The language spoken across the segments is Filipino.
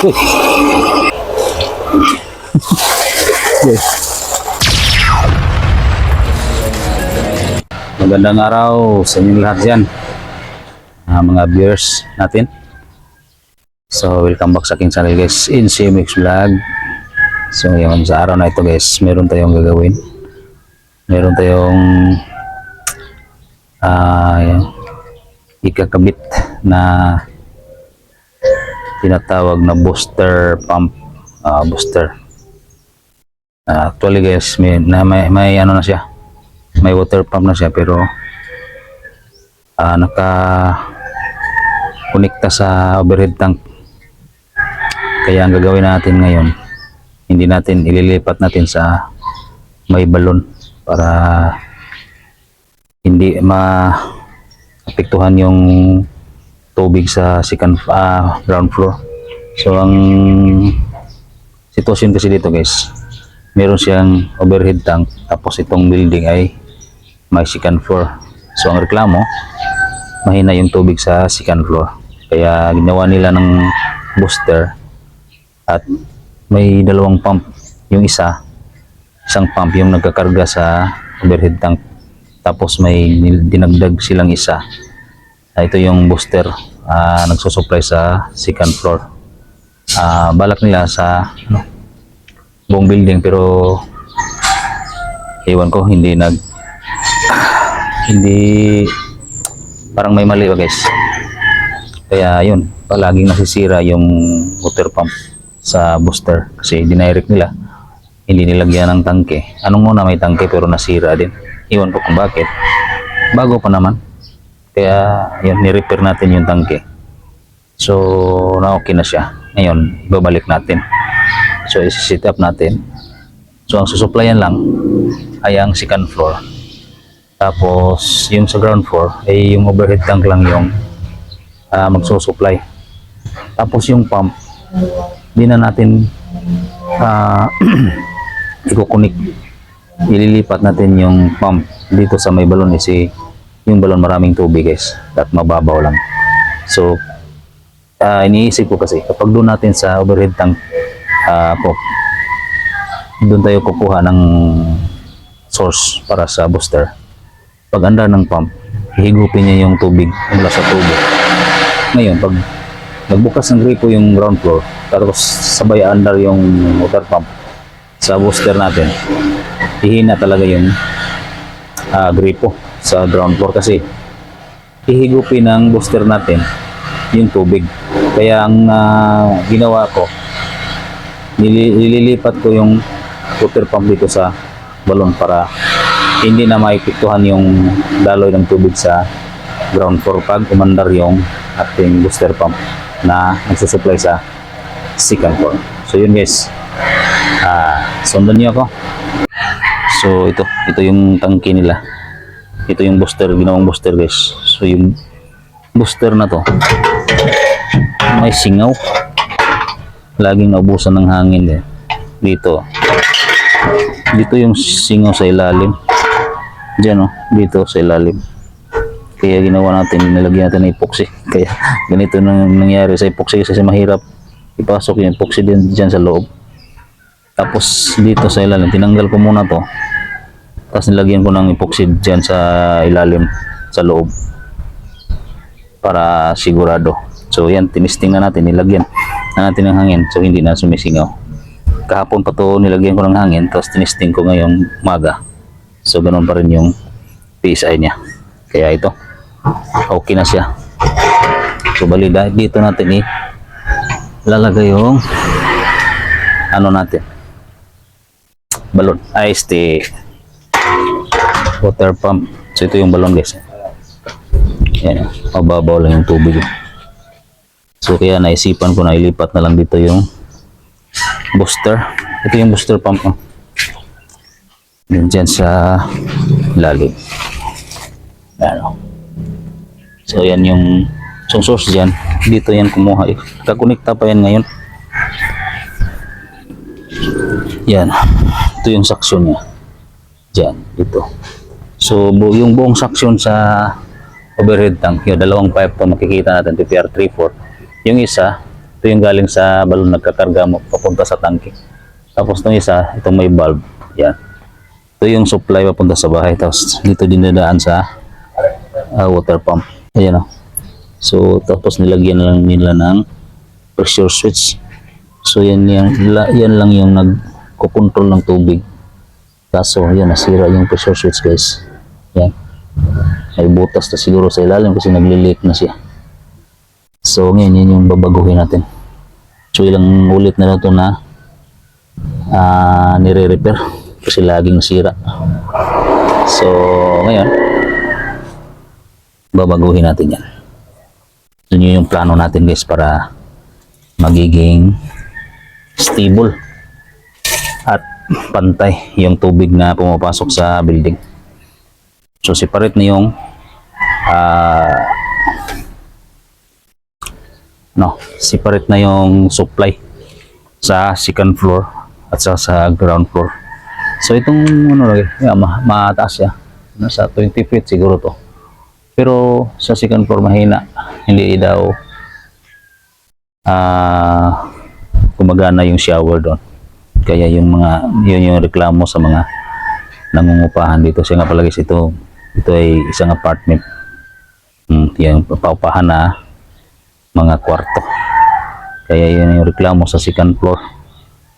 Uy. Yes. Magandang araw sa inyong lahat dyan, mga viewers natin. So welcome back sa aking channel guys, in CMX Vlog. So ngayon sa araw na ito guys, meron tayong gagawin. Meron tayong ikakabit na tinatawag na booster pump. Booster. Actually guys, may ano na siya, may water pump na siya, pero naka-connecta sa overhead tank. Kaya ang gagawin natin ngayon, hindi natin ililipat natin sa may balon para hindi maapektuhan yung tubig sa ground floor. So ang sitwasyon kasi dito guys, meron siyang overhead tank, tapos itong building ay may second floor. So ang reklamo, mahina yung tubig sa second floor, kaya ginawa nila ng booster at may dalawang pump. Yung isang pump yung nagkakarga sa overhead tank, tapos may dinagdag silang isa. Ito yung booster, nagsusupply sa second floor. Balak nila sa buong building, pero ewan ko, hindi parang may mali ba guys. Kaya yun, palaging nasisira yung water pump sa booster kasi dinirect nila, hindi nilagyan ng tangke. Anong muna may tangke pero nasira din, iwan ko kung bakit. Bago pa naman, kaya yun, ni-repair natin yung tangke. So na okay na siya. Ngayon ibabalik natin, so isi-set up natin. So ang susuplayan lang ay ang second floor, tapos yung sa ground floor ay yung overhead tank lang yung magsusupply. Tapos yung pump, di na natin ikukunik, ililipat natin yung pump dito sa may balon kasi yung balon maraming tubig guys at mababaw lang. So iniisip ko kasi kapag doon natin sa overhead tank, doon tayo kukuha ng source para sa booster. Pag andar ng pump, hihigupin niya yung tubig mula sa tubo. Ngayon pag nagbukas ng gripo yung ground floor, tapos sabay andar yung water pump sa booster natin, hihina talaga yung gripo sa ground floor kasi hihigupin ng booster natin yung tubig. Kaya ang ginawa ko, nililipat ko yung water pump dito sa balon para hindi na maipiktuhan yung daloy ng tubig sa ground floor pag umandar yung ating booster pump na nagsusupply sa second floor. So yun guys, sundan niyo ako. So ito yung tangke nila, ito yung booster, ginawang booster guys. So yung booster na to may singaw, laging naubusan ng hangin din. Dito yung singaw sa ilalim dyan, dito sa ilalim. Kaya ginawa natin, nilagyan natin ng epoxy. Kaya ganito nang nangyari sa epoxy kasi mahirap ipasok yung epoxy din dyan sa loob. Tapos dito sa ilalim, tinanggal ko muna to, tapos nilagyan ko ng epoxy dyan sa ilalim sa loob para sigurado. So yan, tinisting na natin, nilagyan na natin ng hangin, so hindi na sumisingaw. Kahapon pa to nilagyan ko ng hangin, tapos tinisting ko ngayong umaga, so ganoon pa rin yung PSI niya. Kaya ito, okay na siya. So bali dito natin lalagay yung natin, balon, water pump. So ito yung balon guys, yan, mababaw lang yung tubig. So kaya naisipan ko na ilipat na lang dito yung booster. Ito yung booster pump dyan sa lalim. So yan yung source dyan, dito yan kumuha. Kakonekta pa yan ngayon. Yan, ito yung suction niya dyan, dito. So yung buong suction sa overhead tank, yung dalawang pipe to makikita natin, PPR 3/4. Yung isa Ito yung galing sa balon nagkakarga mo papunta sa tangke. Tapos itong isa, itong may valve. Yan. Ito yung supply papunta sa bahay. Tapos dito dinadaan sa water pump. Ayan o. So tapos nilagyan lang nila ng pressure switch. So yan lang yung nagkokontrol ng tubig. Kaso yan, nasira yung pressure switch guys. Yan. May butas na siguro sa ilalim kasi nagli-leak na siya. So ngayon yun yung babaguhin natin. So ilang ulit na ito na nire-repair kasi laging nasira. So ngayon babaguhin natin yan. Yun yung plano natin guys para magiging stable at pantay yung tubig na pumapasok sa building. So separate na yung separate na yung supply sa second floor at sa ground floor. So itong mataas siya. Nasa 20 feet siguro to. Pero sa second floor mahina. Hindi daw gumagana yung shower doon. Kaya yun yung reklamo sa mga nangungupahan dito. Siya nga pala guys, ito ay isang apartment. Yung paupahan na mga kwarto. Kaya yun yung reklamo sa second floor.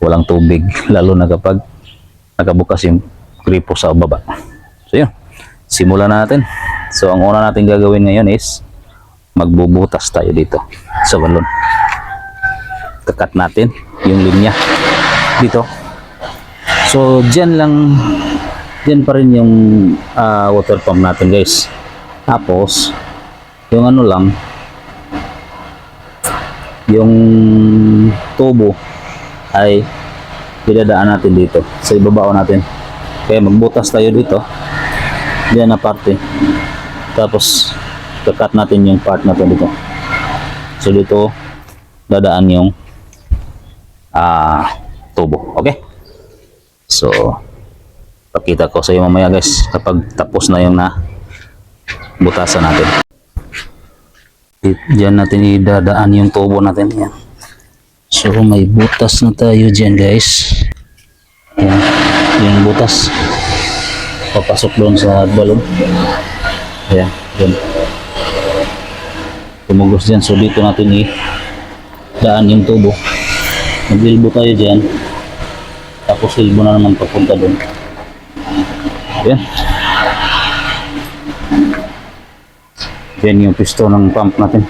Walang tubig, lalo na kapag nakabukas yung gripo sa baba. So yun, simulan natin. So ang una natin gagawin ngayon is magbubutas tayo dito sa balon. Kakat natin yung linya dito. So dyan pa rin yung water pump natin guys. Tapos yung yung tubo ay idadaan natin dito sa ibabao natin. Kaya magbutas tayo dito diyan na parte, tapos kakat natin yung part na to dito. So dito dadaan yung tubo. Okay, so pakita ko sa iyo mamaya guys kapag tapos na yung butasan natin. Diyan natin idadaan yung tubo natin. Yan. So may butas na tayo dyan guys. Yan. Yung butas papasok doon sa balon. Ayan. Yan. Tumugos dyan. So dito natin idaan yung tubo. Mag-ilbo tayo dyan. Tapos ilbo na naman papunta doon. Ayan. Yan yung piston ng pump natin.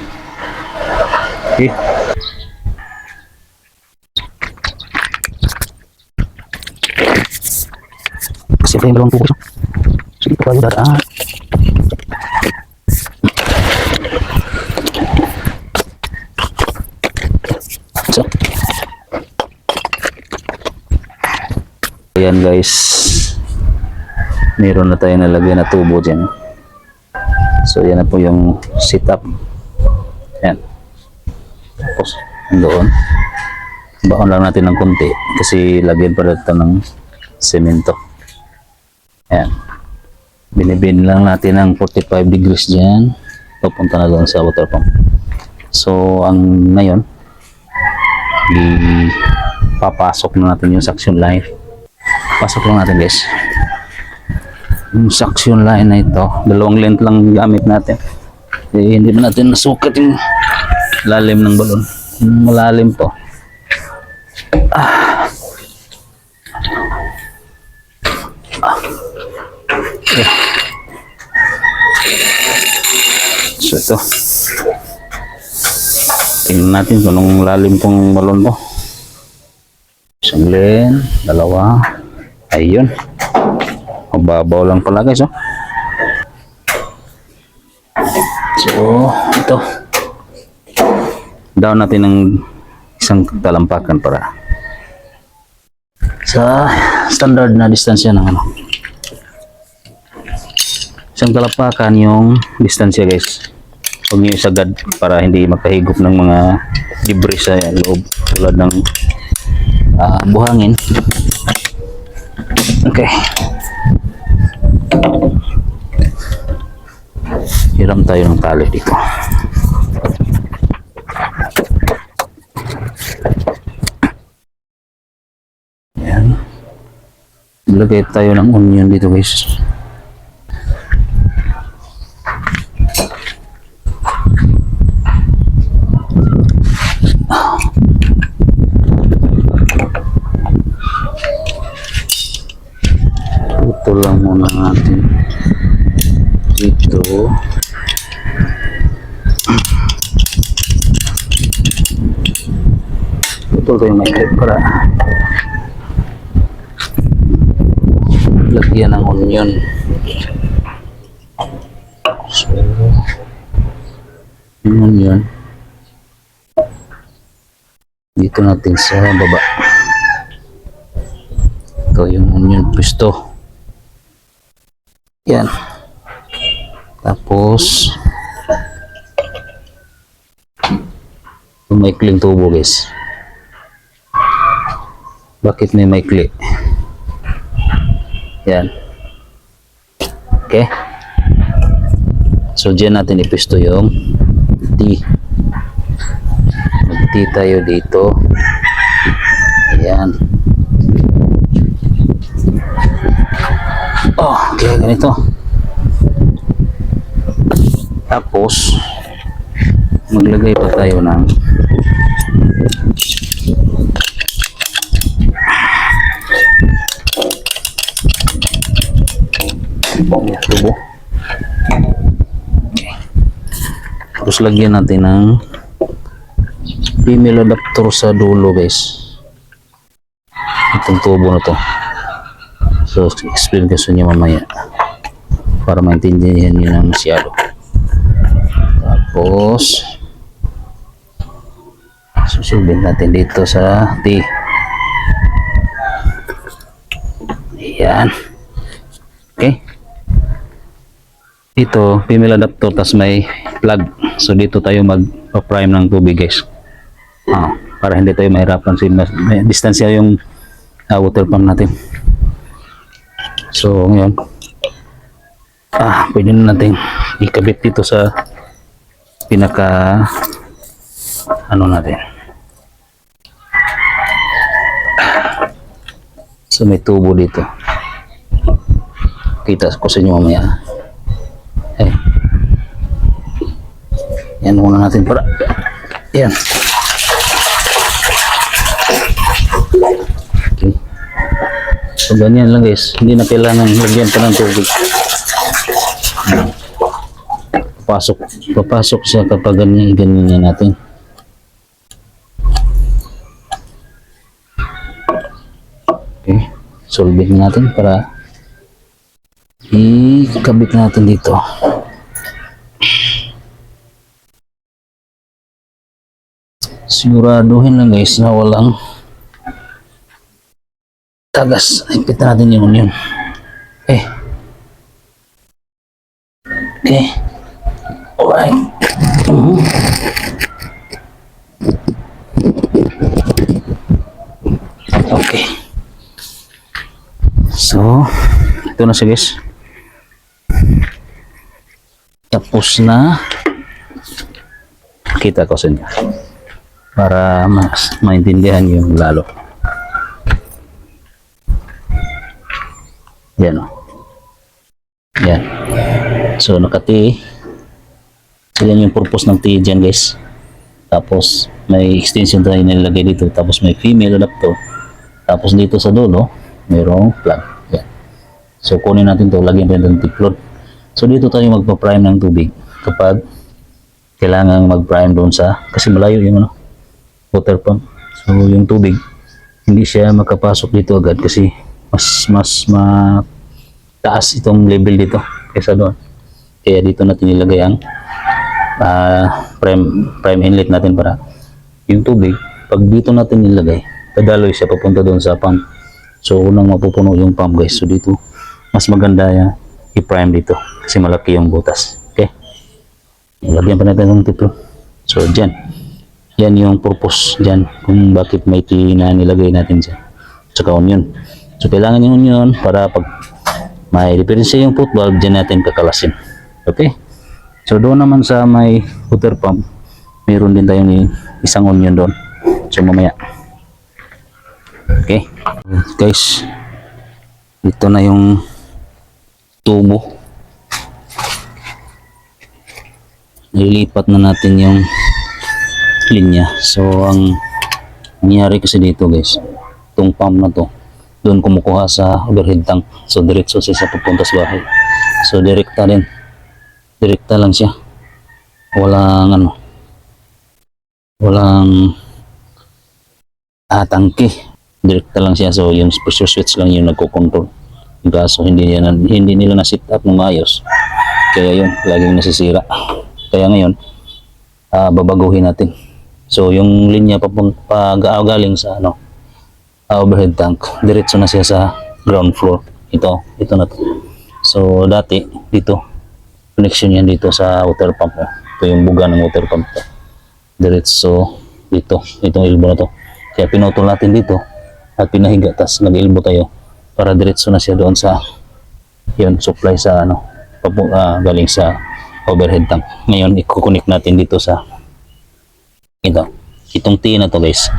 Okay. Kasi ito yung dalawang tubo. So dito tayo dadaan. So. Ayan guys. Meron na tayo nalagyan na tubo dyan. So yan na po yung setup. Yan. Tapos doon. Baon lang natin ng konti kasi lagyan pa dito ng semento. Yan. Binibin lang natin ng 45 degrees dyan. Papunta na doon sa water pump. So ang ngayon papasok na natin yung suction line. Pasok lang natin guys. Yung suction line na ito, dalawang length lang gamit natin. Hindi na natin nasukat yung lalim ng balon. Malalim to. Okay. So ito. Tingnan natin kung anong lalim tong balon to. Isang lane, dalawa. Ayun. Mababaw lang pala guys, oh. So, ito. Down natin ng isang talampakan para sa standard na distansya ng isang talampakan yung distansya guys. Huwag nyo isagad para hindi makahigop ng mga debris sa loob tulad ng buhangin. Okay. Hiram tayo ng tali dito. Lagay tayo ng onion dito guys. Ito lang muna natin dito. Ito tayo may clip para lagyan ng onion. So, yung onion dito natin sa baba. Ito yung onion pesto. Yan. Tapos yung maikling tubo guys. Bakit may maikli? Yan. Okay. So dyan natin ipisto yung tea. Mag-tea tayo dito. Ayan. Oh, okay, ganito. Tapos maglagay pa tayo ng tubo. Okay. Tapos lagyan natin ng female adapter sa dulo guys. Itong tubo na to. So explain ko sa inyo mamaya para maintindihan nyo ng masyado. Tapos susunod natin dito sa T. Ayan. Okay. Ito female adapter tas may plug. So dito tayo mag-prime ng tubig guys. Para hindi tayo mahirapan kasi may distansya yung water pump natin. So ngayon pwede na natin ikabit dito sa pinaka ano natin. So may tubo dito. Kita ko sa inyo mamaya. Yan muna natin para yan. Okay. So ganyan lang guys, hindi na kailangan lagyan pa ng tubig. Papasok siya kapag ganyan natin. Okay, solving natin para ikabit natin dito. Siguraduhin lang guys na walang tagas. Ipitan natin yung onion. Okay. Okay. Alright. Okay. So, ito na siya guys. Tapos na. Kita ko sa inyo. Para mas maintindihan yung lalo. Yan o. Yan. So nakati. So yan yung purpose ng tea dyan guys. Tapos may extension tayo nilagay dito. Tapos may female adapter. Tapos dito sa dulo mayroong plug. Yan. So kunin natin to. Lagyan natin ng tiplot. So dito tayo magpa-prime ng tubig. Kapag kailangan mag-prime doon sa, kasi malayo yung water pump. So yung tubig hindi siya makapasok dito agad kasi mas mataas itong level dito kaysa doon. Kaya dito natin ilagay ang prime inlet natin para yung tubig pag dito natin ilagay dadaloy siya papunta doon sa pump. So unang mapupuno yung pump guys. So dito mas maganda yan i-prime dito kasi malaki yung butas. Okay, lagyan pa natin ng tiplo. So dyan yan yung purpose dyan kung bakit may tea na nilagay natin dyan. Tsaka onion. So kailangan yung onion para pag may diferensya yung foot valve dyan natin kakalasin. Okay. So doon naman sa may water pump mayroon din tayong isang onion doon. So mamaya. Okay. Guys. Ito na yung tubo. Nililipat na natin yung linya. So ang nangyari kasi dito guys, itong pump na to, doon kumukuha sa overhead tank. So diretso siya sa papunta sa bahay. So direkta din. Direkta lang siya. Walang tangke. Direkta lang siya. So yung pressure switch lang yung nagko-control. Kaso hindi nila na set up ng maayos. Kaya yun, laging nasisira. Kaya ngayon, babaguhin natin. So yung linya galing sa overhead tank, diretso na siya sa ground floor. Ito na to. So dati dito, connection yan dito sa water pump. Ito yung buga ng water pump. Diretso dito, itong elbow na to. Kaya pinutol natin dito at pinahiga, tas nag-elbow tayo para diretso na siya doon sa yun, supply sa galing sa overhead tank. Ngayon i-connect natin dito sa itong T na to guys.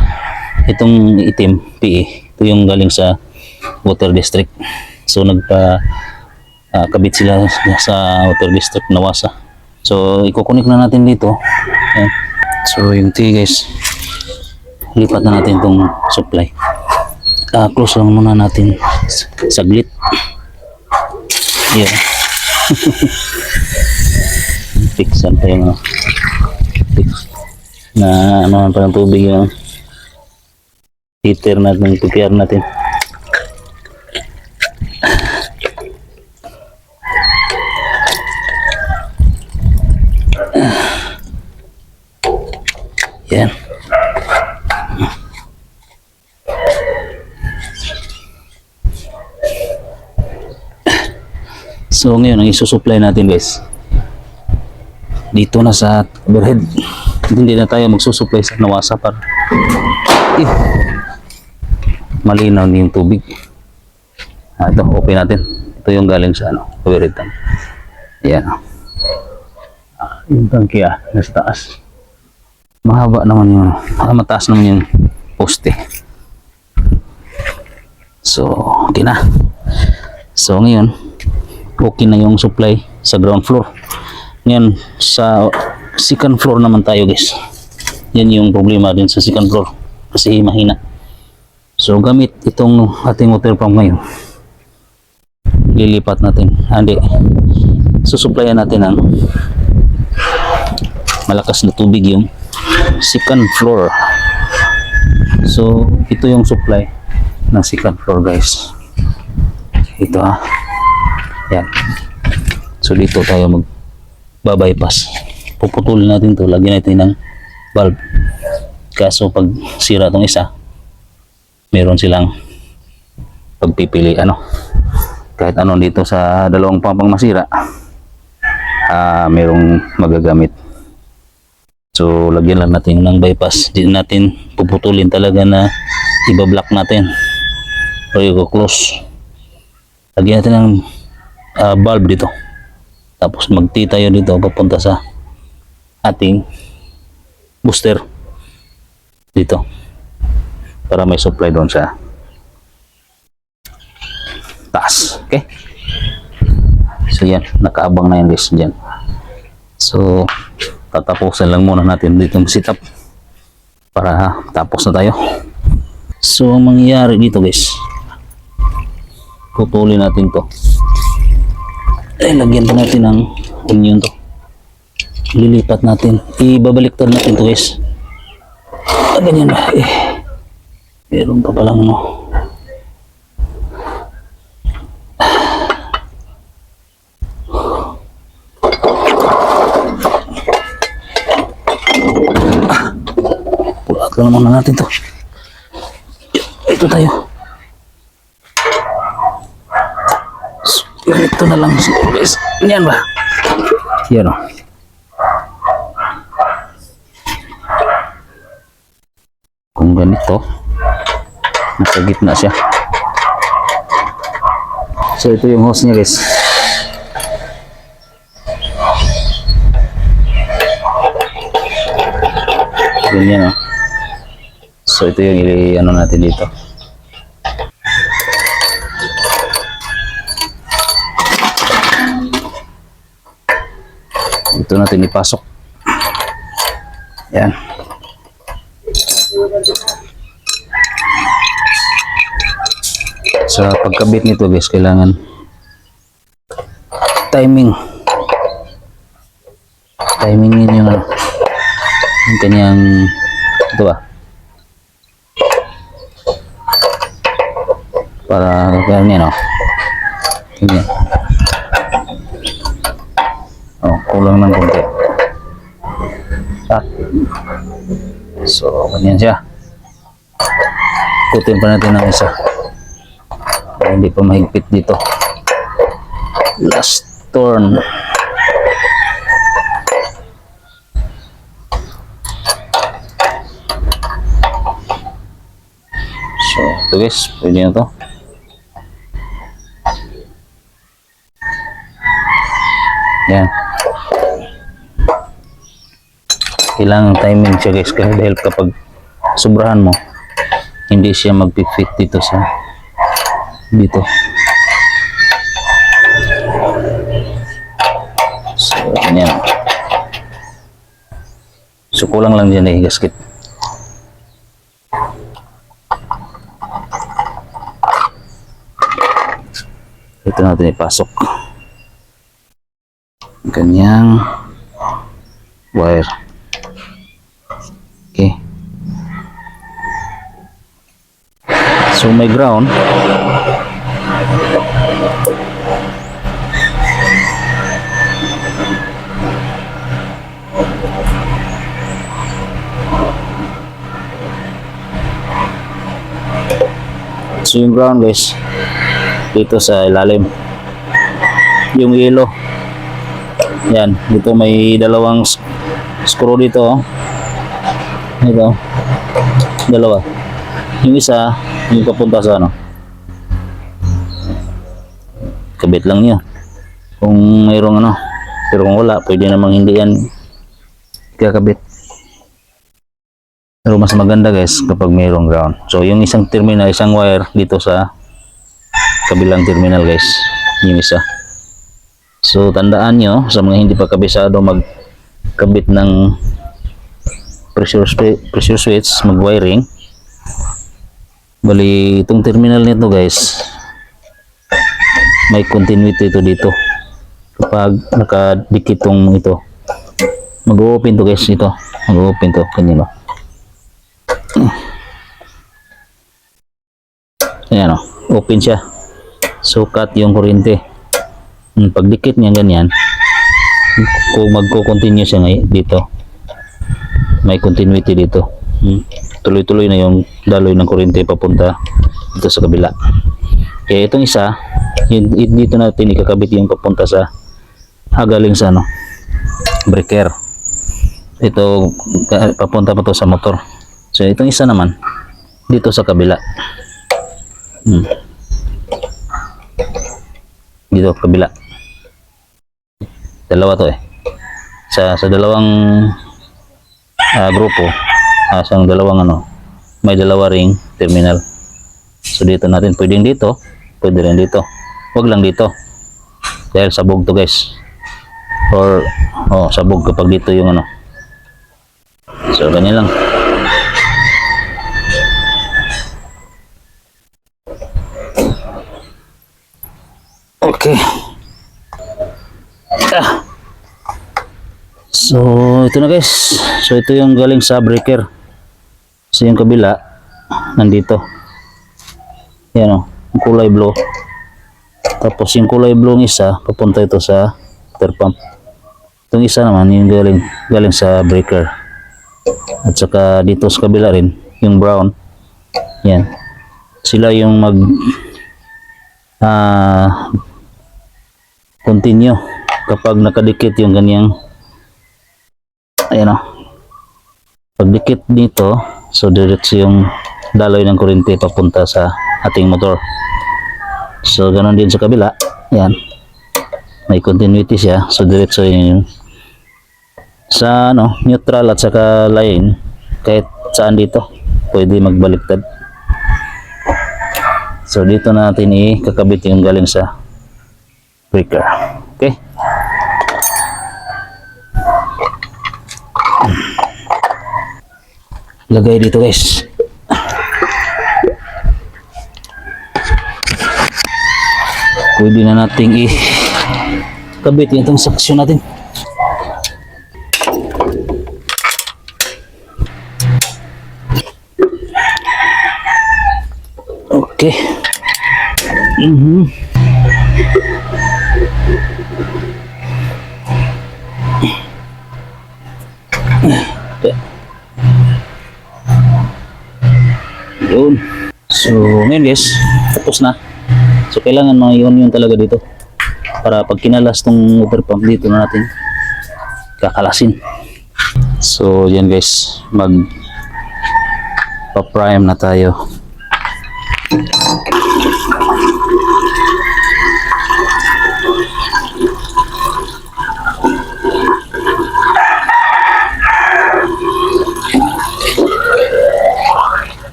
Itong itim PE, ito yung galing sa water district. So kabit sila sa water district Nawasa. So i-connect na natin dito. Ayan. So yung T guys, lipat na natin itong supply. Close lang muna natin saglit. Yeah. Fixan pa yung fix na pa ng tubig yung heater natin, PPR natin. Yan. So ngayon ang isusupply natin guys dito na sa overhead. Hindi na tayo magsusupply sa Nawasa para malinaw yung tubig. Ito open natin. Ito yung galing sa overhead tank. Ayan. Yung tangke nasa taas. Mahaba naman yung mataas naman yung poste. So okay na. So ngayon okay na yung supply sa ground floor. Ngayon sa second floor naman tayo guys. Yan yung problema din sa second floor kasi mahina. So gamit itong ating water pump ngayon, lilipat natin. Susupplyan natin ng malakas na tubig yung second floor. So ito yung supply ng second floor guys. Ito yan. So dito tayo magbabypass. Puputulin natin to, lagyan natin ng valve. Kaso pag sira tong isa, meron silang pagpipili kahit dito sa dalawang pampang masira, merong magagamit. So lagyan lang natin ng bypass. Di natin puputulin talaga na ibablock natin o i-close. Lagyan natin ng valve dito, tapos magti tayo dito papunta sa ating booster dito para may supply doon sa taas. Okay, so yan, nakaabang na yan guys dyan. So tatapusin lang muna natin dito yung setup para tapos na tayo. So ang mangyayari dito guys, putulin natin to. Lagyan pa natin ng onion to. Lilipat natin. Ibabaliktad natin to guys. Ganyan ba? Meron pa palang pulat lang naman natin to. Ito tayo. Ito na lang siguro guys. Yan ba? Yan o. Kung ganito, nasa gitna siya. So ito yung hose niya guys. Ganyan o. So ito yung natin dito. Ito natin ipasok. Yan. Sa pagkabit nito guys, kailangan timingin yung kanyang ito ba para ganyan ganyan. Kulang ng konti. So ganyan siya. Ikutin pa natin ng isa para hindi pa mahigpit dito. Last turn. So ito guys, pwede na to. Yan. Kailangan timing siya guys, dahil kapag sobrahan mo, hindi siya mag-fit dito sa dito. So ganyan. So kulang lang dyan gasket. Ito natin ipasok. Ganyang wire. Okay. So may ground. So yung ground guys, dito sa ilalim. Yung yellow. Yan, dito may dalawang screw dito. Ito. Dalawa. Yung isa, yung papunta sa kabit lang niya. Kung mayroong pero kung wala, pwede namang hindi yan kakabit. Pero mas maganda guys kapag mayroong ground. So yung isang terminal, isang wire dito sa kabilang terminal guys. Yung isa. So tandaan nyo sa mga hindi pa kabisado magkabit ng pressure switch, mag-wiring. Bali itong terminal nito guys, may continuity ito dito. Kapag nakadikit itong ito, mag-open to guys ito. Mag-open to kanino. Ayan open siya. So cut yung kuryente. Pag dikit niya ganyan, kung magko-continue siya dito, may continuity dito. Tuloy-tuloy na yung daloy ng kuryente papunta dito sa kabila. Kaya itong isa, dito natin ikakabit yung papunta sa galing sa breaker. Ito papunta pa to sa motor. So itong isa naman dito sa kabila. Dito kabila. Dalawa to sa dalawang grupo, sa dalawang may dalawa ring terminal. So dito natin pwedeng dito, pwede rin dito. Wag lang dito. Dahil sabog to guys. Or sabog kapag dito yung So ganyan lang. Okay. So ito na guys. So ito yung galing sa breaker. So yung kabila nandito. Yan yung kulay blue. Tapos yung kulay blue ng isa papunta ito sa water pump. Itong isa naman yung galing sa breaker. At saka dito sa kabila rin yung brown. Yan. Sila yung continue kapag nakadikit yung ganyang pagdikit dito, so diretso yung daloy ng kuryente papunta sa ating motor. So ganoon din sa kabila. Yan, may continuity siya, so diretso yun sa neutral at saka line. Kahit saan dito pwede magbaliktad. So dito natin ikakabit yung galing sa breaker. Okay. Lagay dito guys. Pwede na nating kabit itong saksyon natin. Okay. Yun. So, ngayon guys, tapos na. So, kailangan mga ion-ion talaga dito. Para pag kinalas tong water pump dito na natin kakalasin. So, yan guys, pa-prime na tayo.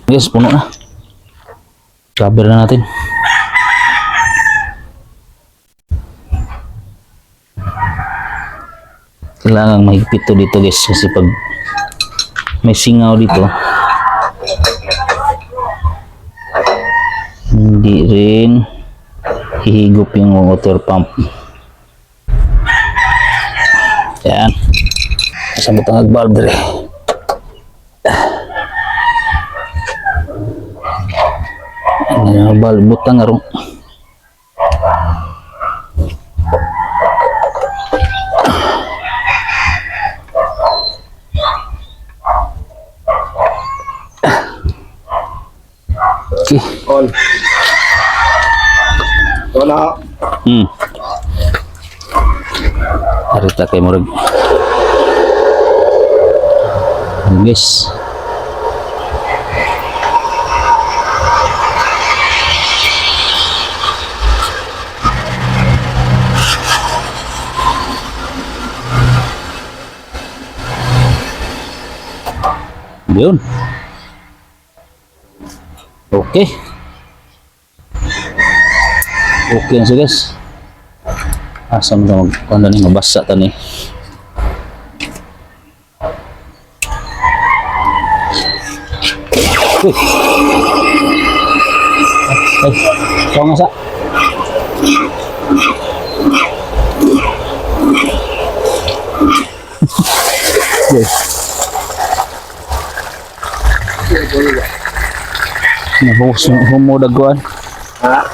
Guys, puno na. Cover na natin. Kailangan mahigpit to dito guys kasi pag may singaw dito hindi rin hihigop yung water pump. Yan. Kasama itong valve rin. Valve butang arong. Okay. On. On na. Arita kay murag. Guys. Yun. Okay. Okay na siya guys. Asam na kung ni mabasa ta ni. Uy. Ay, so nga sa. Yes. Humudagkuan. Ha?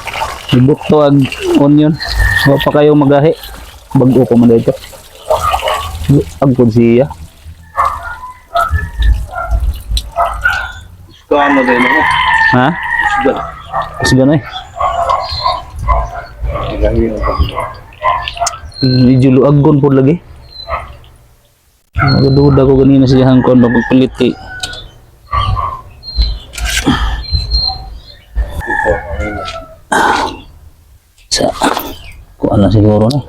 Ibuk to ang onion. So pa kayo magahi. Bago ko man dito. Agpon siya. Gusto mo din ako. Ha? Gusto. Kasi gano'n eh. Gagawin ko. Medyo luagon po lagi. Nagaduda ko ganina siya hangkon magpilit kay. Sa kuan na siguro na.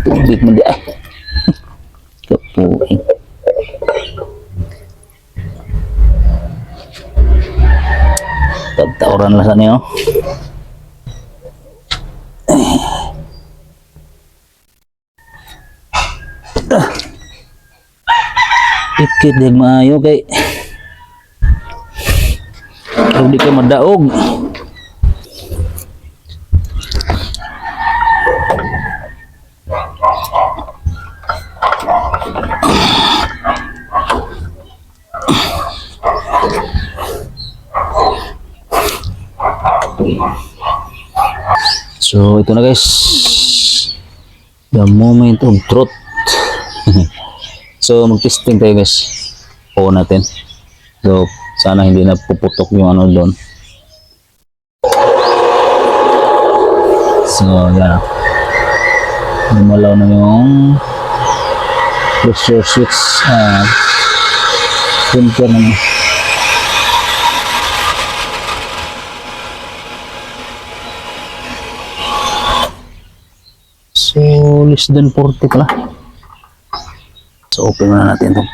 Tubig mo di ay. Kapuin. Tagtauran lang sa niyo. Ikit din maayo kay hindi ka madaog. So ito na guys, the moment of truth. So mag-testing tayo guys. On natin. So sana hindi na puputok yung ano doon. So yan. Lumalaw na yung pressure switch. Filter na. So less than 40 pala. So open na natin ito.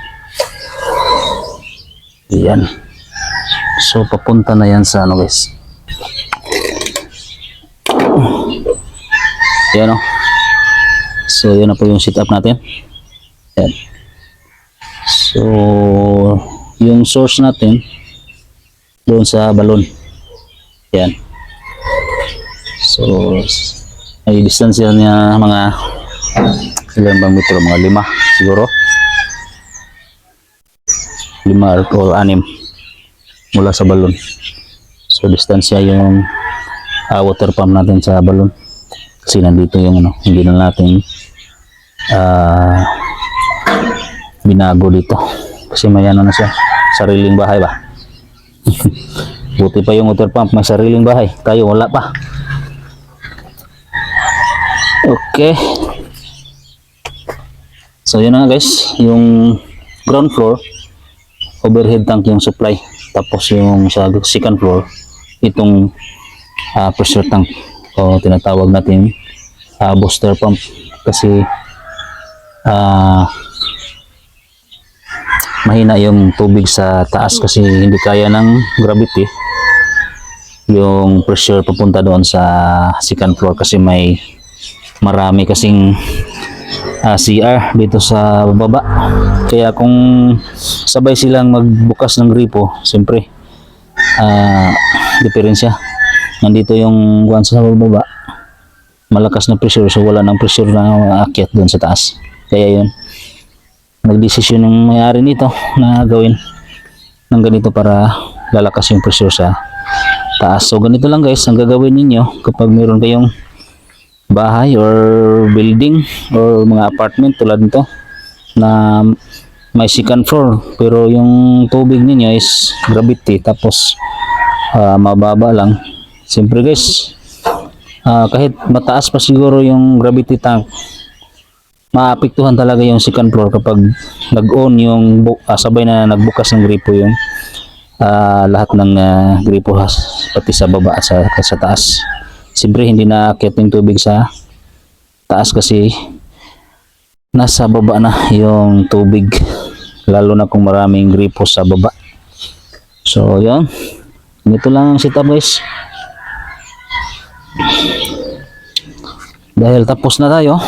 Yan. So papunta na yan sa ano guys. Yan o. So, yun na po yung setup natin. Yan. So, yung source natin doon sa balon. Yan. So, may distansya niya mga ilan bang metro? Mga 5 siguro. 5 or 6 mula sa balon. So, distansya yung water pump natin sa balon. Kasi nandito yung ano, hindi na natin binago dito. Kasi may ano na siya, sariling bahay ba? Buti pa yung water pump may sariling bahay. Tayo wala pa. Okay. So yun na nga guys, yung ground floor, overhead tank yung supply. Tapos yung sa second floor, itong pressure tank. O tinatawag natin booster pump. Kasi mahina yung tubig sa taas kasi hindi kaya ng gravity yung pressure papunta doon sa second floor kasi may marami kasing CR dito sa baba. Kaya kung sabay silang magbukas ng gripo, siyempre diferensya. Nandito yung buwan sa baba, malakas na pressure, so wala ng pressure na aakyat doon sa taas. Kaya yun, nagdesisyon yung may-ari nito na gawin ng ganito para lalakas yung pressure sa taas. So ganito lang guys ang gagawin ninyo kapag meron kayong bahay or building or mga apartment tulad nito na may second floor pero yung tubig ninyo is gravity tapos mababa lang. Siyempre guys, kahit mataas pa siguro yung gravity tank, maapektuhan talaga yung second floor kapag nag-on yung sabay na nagbukas ng gripo yung lahat ng gripo pati sa baba at sa taas. Siyempre hindi na aakyat yung tubig sa taas kasi nasa baba na yung tubig, lalo na kung maraming gripo sa baba. So yun, ito lang ang setup guys. Dahil tapos na tayo,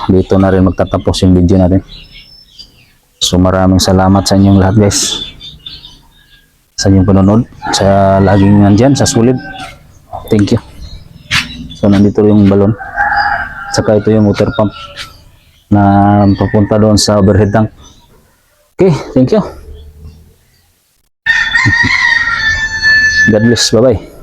dito na rin magtatapos yung video natin. So maraming salamat sa inyong lahat guys, sa inyong panonood, sa laging nandyan, sa sulit. Thank you. So nandito yung balon, saka ito yung water pump na papunta doon sa overhead tank. Okay, thank you. God bless, bye bye.